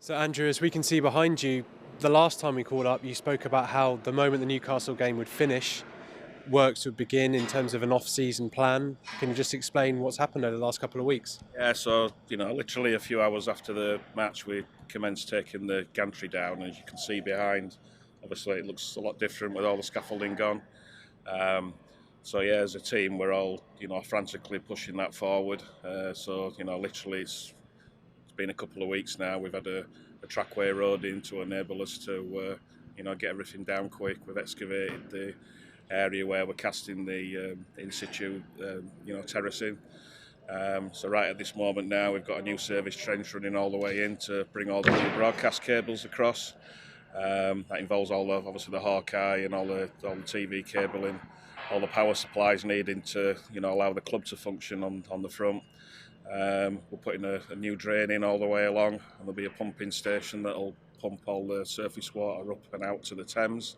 So Andrew, as we can see behind you, the last time we called up, you spoke about how the moment the Newcastle game would finish, works would begin in terms of an off-season plan. Can you just explain what's happened over the last couple of weeks? Yeah, so, literally a few hours after the match, we commenced taking the gantry down. As you can see behind, obviously it looks a lot different with all the scaffolding gone. As a team, we're all, frantically pushing that forward. Literally it's been a couple of weeks now. We've had a trackway road in to enable us to, get everything down quick. We've excavated the area where we're casting the in situ, terracing. So right at this moment now, we've got a new service trench running all the way in to bring all the new broadcast cables across. That involves obviously the Hawkeye and all the TV cabling, all the power supplies needing to allow the club to function on the front. We're putting a new drain in all the way along, and there'll be a pumping station that'll pump all the surface water up and out to the Thames.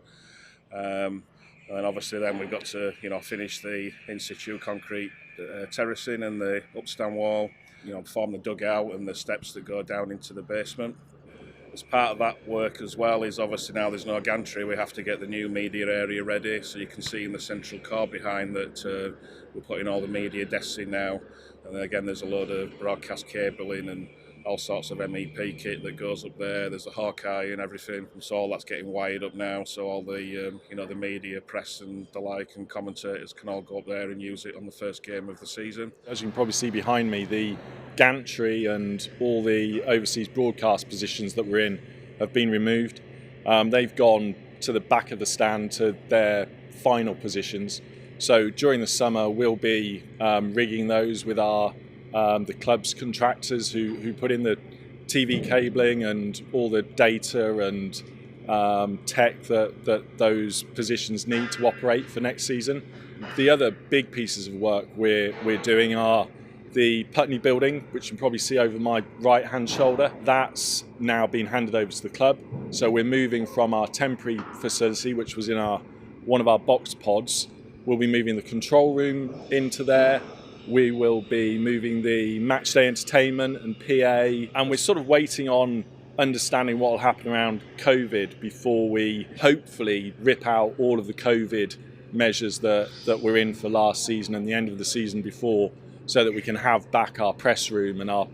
And obviously then we've got to finish the in situ concrete terracing and the upstand wall, form the dugout and the steps that go down into the basement. As part of that work as well is obviously now there's no gantry, we have to get the new media area ready. So you can see in the central core behind that we're putting all the media desks in now. And then again, there's a load of broadcast cabling and all sorts of MEP kit that goes up there. There's a Hawkeye and everything. So all that's getting wired up now. So all the the media, press and the like and commentators can all go up there and use it on the first game of the season. As you can probably see behind me, the gantry and all the overseas broadcast positions that we're in have been removed. They've gone to the back of the stand to their final positions. So during the summer, we'll be rigging those with our the club's contractors who put in the TV cabling and all the data and tech that those positions need to operate for next season. The other big pieces of work we're doing are the Putney building, which you can probably see over my right-hand shoulder. That's now been handed over to the club. So we're moving from our temporary facility, which was in one of our box pods. We'll be moving the control room into there. We will be moving the matchday entertainment and PA, and we're sort of waiting on understanding what will happen around COVID before we hopefully rip out all of the COVID measures that we're in for last season and the end of the season before, so that we can have back our press room and our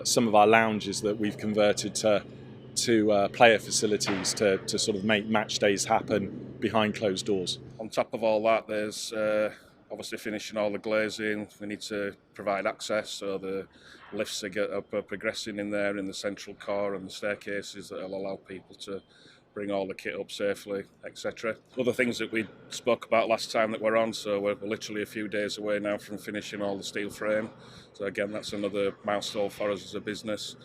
some of our lounges that we've converted to player facilities to sort of make match days happen behind closed doors. On top of all that, there's obviously finishing all the glazing. We need to provide access, so the lifts are progressing in there in the central core and the staircases that will allow people to bring all the kit up safely, etc. Other things that we spoke about last time that we're on, so we're literally a few days away now from finishing all the steel frame. So again, that's another milestone for us as a business.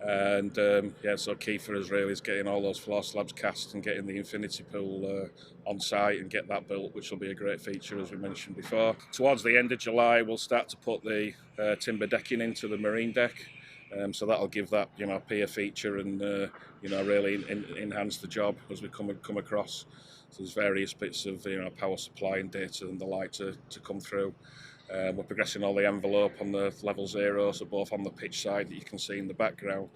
And so key for us really is getting all those floor slabs cast and getting the infinity pool on site and get that built, which will be a great feature as we mentioned before. Towards the end of July, we'll start to put the timber decking into the marine deck. So that'll give that pier feature and really enhance the job as we come across. So there's various bits of power supply and data and the like to come through. We're progressing all the envelope on the level zero, so both on the pitch side that you can see in the background,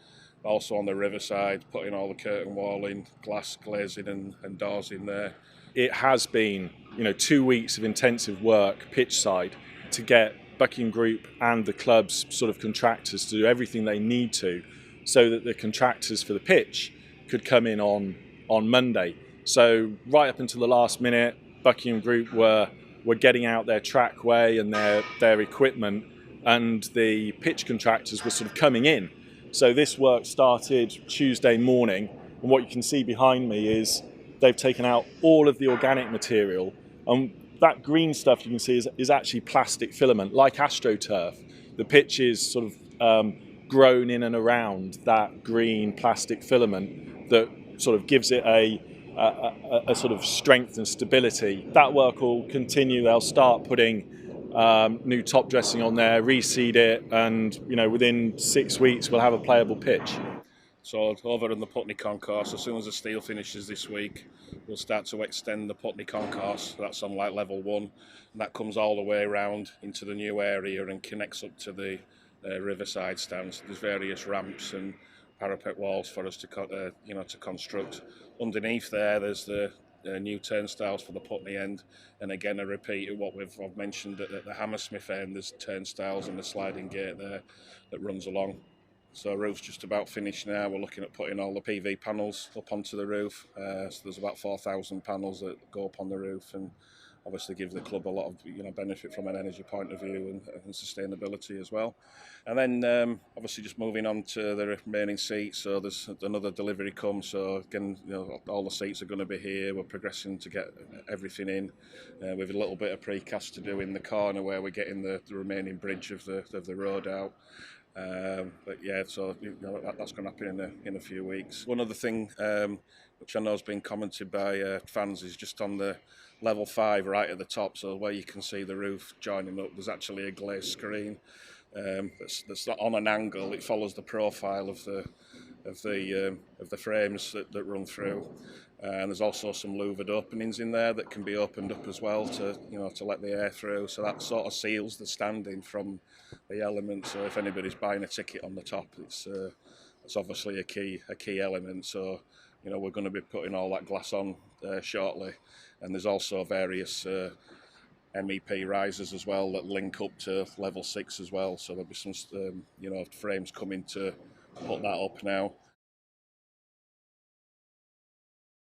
but also on the Riverside, putting all the curtain wall in, glass glazing and doors in there. It has been 2 weeks of intensive work pitch side to get Buckingham Group and the club's sort of contractors to do everything they need to, so that the contractors for the pitch could come in on Monday. So right up until the last minute, Buckingham Group were getting out their trackway and their equipment, and the pitch contractors were sort of coming in. So this work started Tuesday morning, and what you can see behind me is they've taken out all of the organic material, and that green stuff you can see is actually plastic filament, like AstroTurf. The pitch is sort of grown in and around that green plastic filament that sort of gives it a sort of strength and stability. That work will continue. They'll start putting new top dressing on there, reseed it, and within 6 weeks we'll have a playable pitch. So over in the Putney concourse, as soon as the steel finishes this week, we'll start to extend the Putney concourse. That's on level 1, and that comes all the way around into the new area and connects up to the Riverside Stand. So there's various ramps and parapet walls for us to to construct. Underneath there's the new turnstiles for the Putney end, and again a repeat of what I've mentioned at the Hammersmith end. There's turnstiles and the sliding gate there that runs along. So roof's just about finished now. We're looking at putting all the PV panels up onto the roof. So there's about 4,000 panels that go up on the roof, and obviously give the club a lot of benefit from an energy point of view and sustainability as well. And then obviously just moving on to the remaining seats. So there's another delivery come. So again, all the seats are going to be here. We're progressing to get everything in. With a little bit of precast to do in the corner where we're getting the remaining bridge of the road out. But yeah, so that's going to happen in a few weeks. One other thing which I know has been commented by fans is just on the level 5 right at the top. So where you can see the roof joining up, there's actually a glazed screen that's not on an angle. It follows the profile of the frames that run through. And there's also some louvered openings in there that can be opened up as well to let the air through. So that sort of seals the standing from the elements. So if anybody's buying a ticket on the top, it's obviously a key element. So we're going to be putting all that glass on shortly. And there's also various MEP risers as well that link up to level 6 as well. So there'll be some frames coming to put that up now.